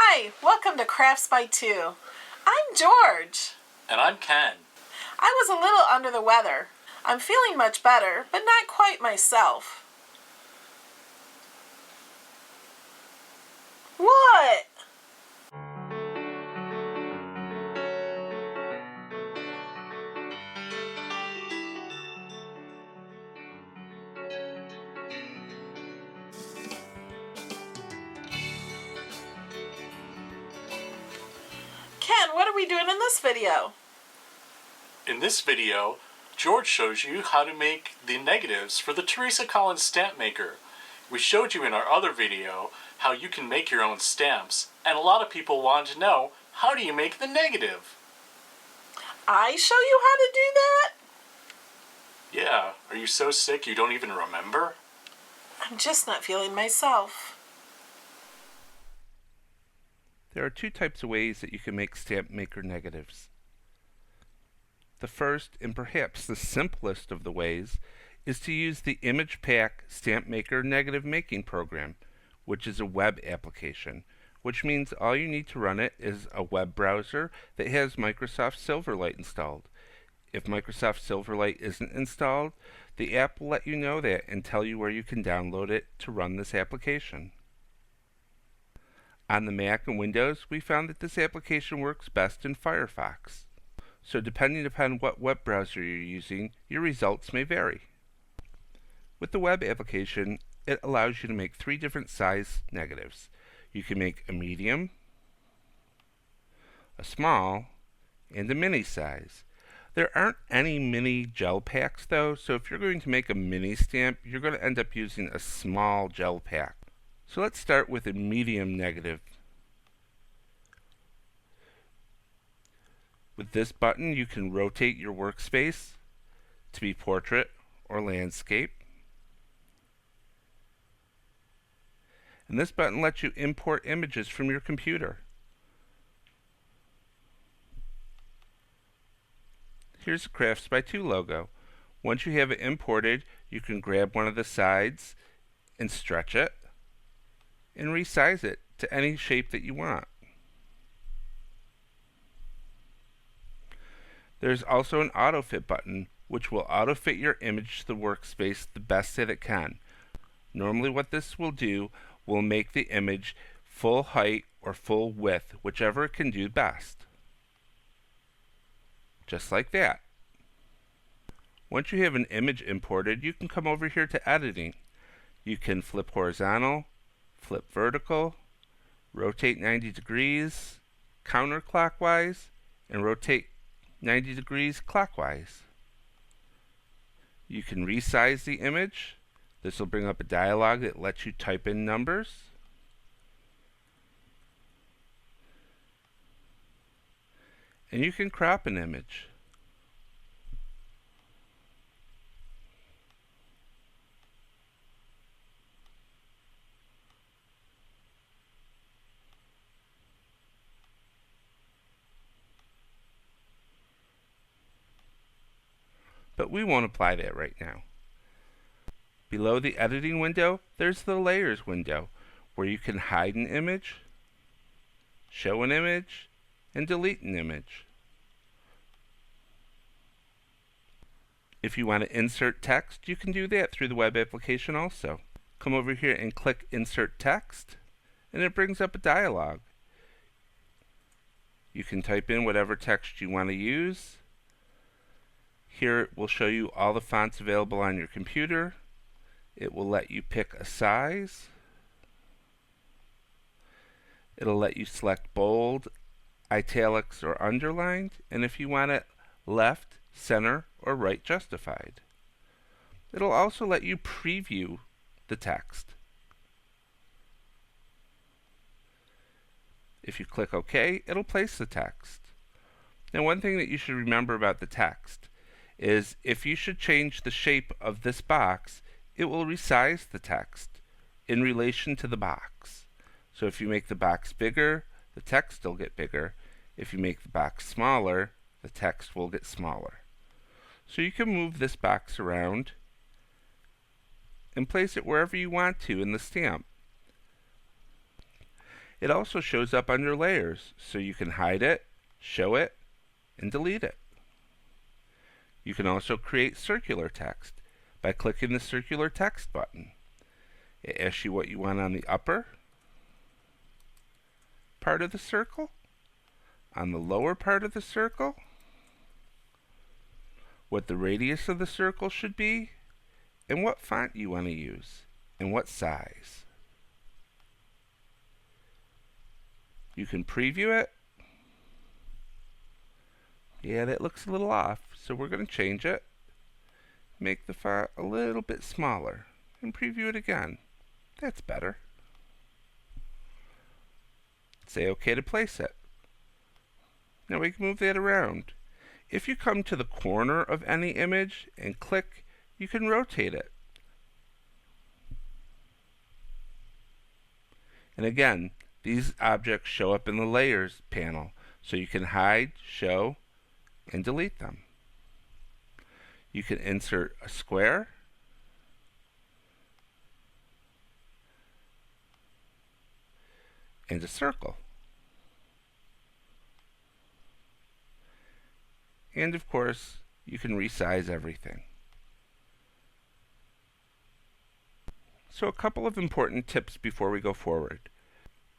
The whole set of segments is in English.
Hi, welcome to Crafts by Two. I'm George. And I'm Ken. I was a little under the weather. I'm feeling much better, but not quite myself. What? Ken, what are we doing in this video? In this video, George shows you how to make the negatives for the Teresa Collins Stamp Maker. We showed you in our other video how you can make your own stamps, and a lot of people wanted to know, how do you make the negative? I show you how to do that? Yeah, are you so sick you don't even remember? I'm just not feeling myself. There are two types of ways that you can make Stamp Maker negatives. The first, and perhaps the simplest of the ways, is to use the Imagepac Stamp Maker negative making program, which is a web application, which means all you need to run it is a web browser that has Microsoft Silverlight installed. If Microsoft Silverlight isn't installed, the app will let you know that and tell you where you can download it to run this application. On the Mac and Windows, we found that this application works best in Firefox. So depending upon what web browser you're using, your results may vary. With the web application, it allows you to make 3 different size negatives. You can make a medium, a small, and a mini size. There aren't any mini gel packs though, so if you're going to make a mini stamp, you're going to end up using a small gel pack. So let's start with a medium negative. With this button, you can rotate your workspace to be portrait or landscape. And this button lets you import images from your computer. Here's the Crafts by Two logo. Once you have it imported, you can grab one of the sides and stretch it and resize it to any shape that you want. There's also an auto-fit button, which will auto-fit your image to the workspace the best that it can. Normally what this will do will make the image full height or full width, whichever it can do best. Just like that. Once you have an image imported, you can come over here to editing. You can flip horizontal, flip vertical, rotate 90 degrees counterclockwise, and rotate 90 degrees clockwise. You can resize the image. This will bring up a dialog that lets you type in numbers. And you can crop an image. But we won't apply that right now. Below the editing window, there's the layers window, where you can hide an image, show an image, and delete an image. If you want to insert text, you can do that through the web application also. Come over here and click Insert Text, and it brings up a dialog. You can type in whatever text you want to use. Here it will show you all the fonts available on your computer. It will let you pick a size. It'll let you select bold, italics, or underlined, and if you want it left, center, or right justified. It'll also let you preview the text. If you click OK, it'll place the text. Now, one thing that you should remember about the text is if you should change the shape of this box, it will resize the text in relation to the box. So if you make the box bigger, the text will get bigger. If you make the box smaller, the text will get smaller. So you can move this box around and place it wherever you want to in the stamp. It also shows up on your layers, so you can hide it, show it, and delete it. You can also create circular text by clicking the circular text button. It asks you what you want on the upper part of the circle, on the lower part of the circle, what the radius of the circle should be, and what font you want to use, and what size. You can preview it. Yeah, that looks a little off, so we're going to change it. Make the font a little bit smaller, and preview it again. That's better. Say OK to place it. Now we can move that around. If you come to the corner of any image and click, you can rotate it. And again, these objects show up in the Layers panel, so you can hide, show, and delete them. You can insert a square, and a circle. And of course, you can resize everything. So a couple of important tips before we go forward.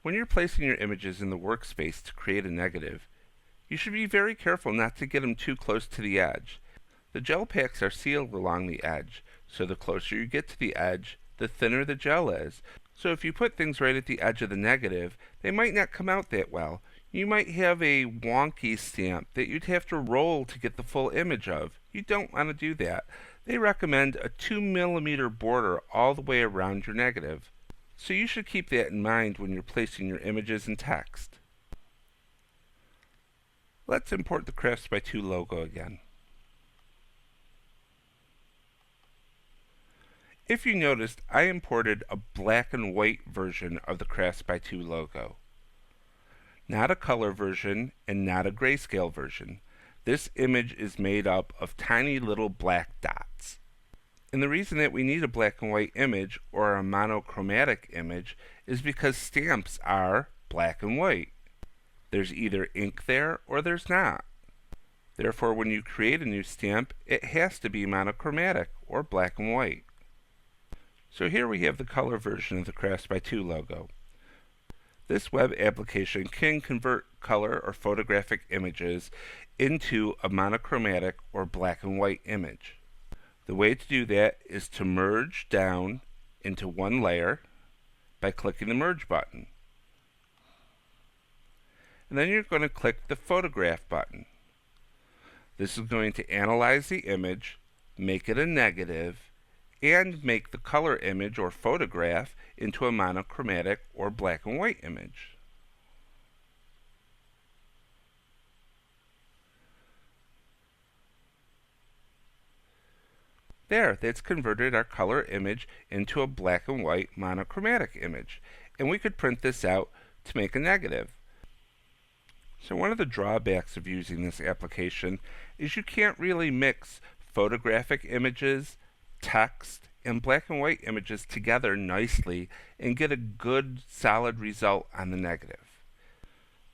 When you're placing your images in the workspace to create a negative, you should be very careful not to get them too close to the edge. The gel packs are sealed along the edge, so the closer you get to the edge, the thinner the gel is. So if you put things right at the edge of the negative, they might not come out that well. You might have a wonky stamp that you'd have to roll to get the full image of. You don't want to do that. They recommend a 2mm border all the way around your negative. So you should keep that in mind when you're placing your images and text. Let's import the Crafts by 2 logo again. If you noticed, I imported a black and white version of the Crafts by 2 logo. Not a color version and not a grayscale version. This image is made up of tiny little black dots. And the reason that we need a black and white image or a monochromatic image is because stamps are black and white. There's either ink there or there's not. Therefore, when you create a new stamp, it has to be monochromatic or black and white. So here we have the color version of the Crafts by 2 logo. This web application can convert color or photographic images into a monochromatic or black and white image. The way to do that is to merge down into one layer by clicking the Merge button. And then you're going to click the Photograph button. This is going to analyze the image, make it a negative, and make the color image or photograph into a monochromatic or black and white image. There, that's converted our color image into a black and white monochromatic image. And we could print this out to make a negative. So one of the drawbacks of using this application is you can't really mix photographic images, text, and black and white images together nicely and get a good solid result on the negative.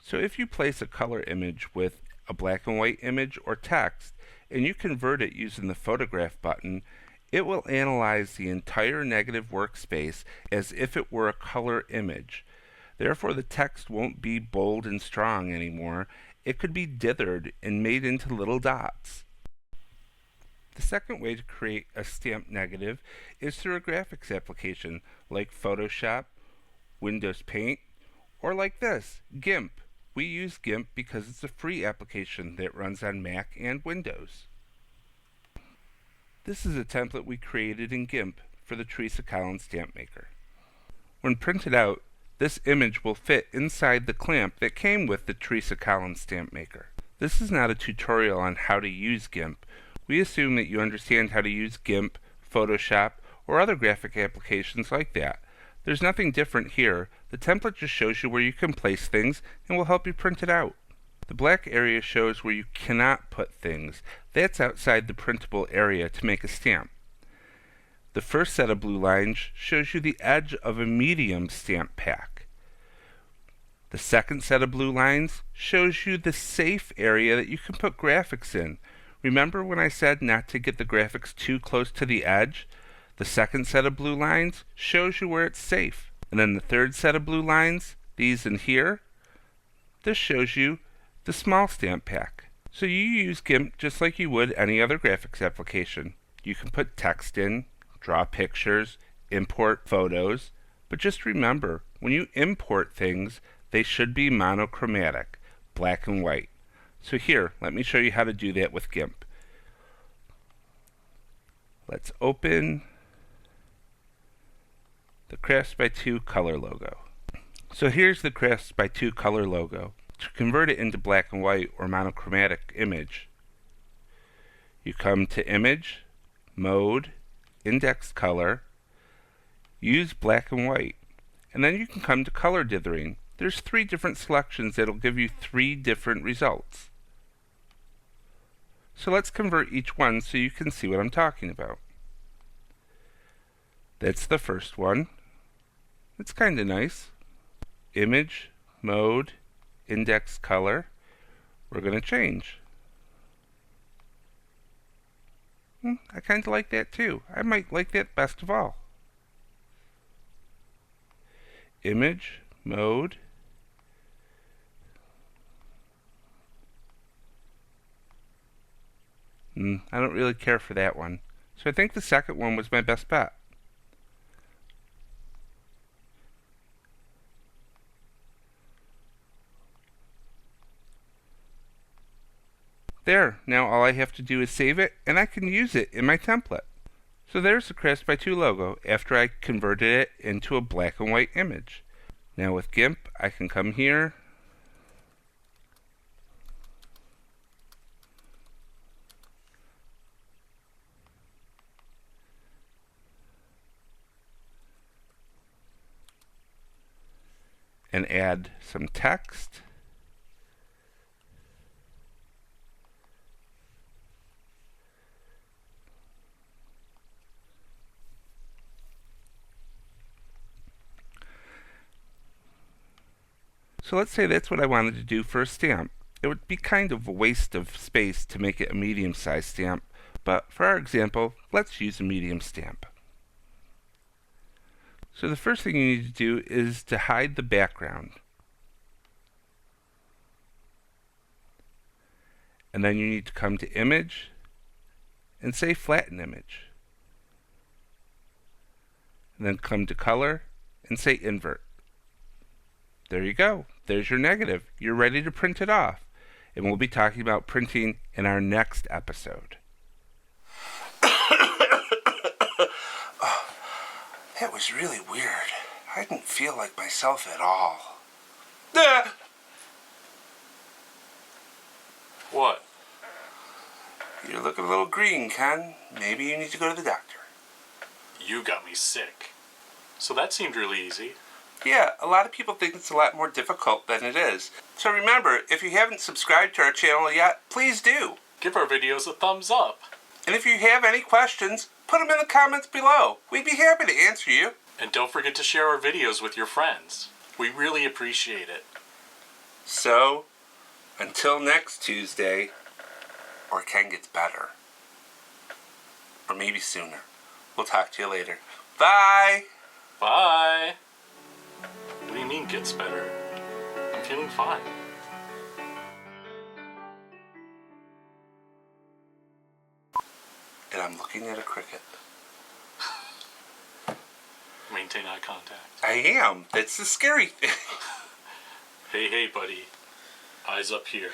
So if you place a color image with a black and white image or text and you convert it using the Photograph button, it will analyze the entire negative workspace as if it were a color image. Therefore, the text won't be bold and strong anymore. It could be dithered and made into little dots. The second way to create a stamp negative is through a graphics application like Photoshop, Windows Paint, or like this, GIMP. We use GIMP because it's a free application that runs on Mac and Windows. This is a template we created in GIMP for the Teresa Collins Stamp Maker. When printed out, this image will fit inside the clamp that came with the Teresa Collins Stamp Maker. This is not a tutorial on how to use GIMP. We assume that you understand how to use GIMP, Photoshop, or other graphic applications like that. There's nothing different here. The template just shows you where you can place things and will help you print it out. The black area shows where you cannot put things. That's outside the printable area to make a stamp. The first set of blue lines shows you the edge of a medium stamp pack. The second set of blue lines shows you the safe area that you can put graphics in. Remember when I said not to get the graphics too close to the edge? The second set of blue lines shows you where it's safe. And then the third set of blue lines, these in here, this shows you the small stamp pack. So you use GIMP just like you would any other graphics application. You can put text in, draw pictures, import photos, but just remember, when you import things, they should be monochromatic, black and white. So here, let me show you how to do that with GIMP. Let's open the Crafts by 2 color logo. So here's the Crafts by 2 color logo. To convert it into black and white or monochromatic image, you come to Image, Mode, Index Color, use black and white, and then you can come to color dithering. There's 3 different selections that'll give you 3 different results. So let's convert each one so you can see what I'm talking about. That's the first one. It's kind of nice. Image, Mode, Index Color. We're going to change. I kind of like that too. I might like that best of all. Image, Mode, I don't really care for that one. So I think the second one was my best bet. There, now all I have to do is save it, and I can use it in my template. So there's the Crafts by 2 logo after I converted it into a black and white image. Now with GIMP, I can come here, and add some text. So let's say that's what I wanted to do for a stamp. It would be kind of a waste of space to make it a medium-sized stamp, but for our example, let's use a medium stamp. So the first thing you need to do is to hide the background. And then you need to come to Image and say Flatten Image. And then come to Color and say Invert. There you go. There's your negative. You're ready to print it off. And we'll be talking about printing in our next episode. That was really weird. I didn't feel like myself at all. What? You're looking a little green, Ken. Maybe you need to go to the doctor. You got me sick. So that seemed really easy. Yeah, a lot of people think it's a lot more difficult than it is. So remember, if you haven't subscribed to our channel yet, please do. Give our videos a thumbs up. And if you have any questions, put them in the comments below. We'd be happy to answer you. And don't forget to share our videos with your friends. We really appreciate it. So, until next Tuesday, or Ken gets better. Or maybe sooner. We'll talk to you later. Bye! Bye! What do you mean gets better? I'm feeling fine. And I'm looking at a cricket. Maintain eye contact. I am. That's the scary thing. Hey, buddy. Eyes up here.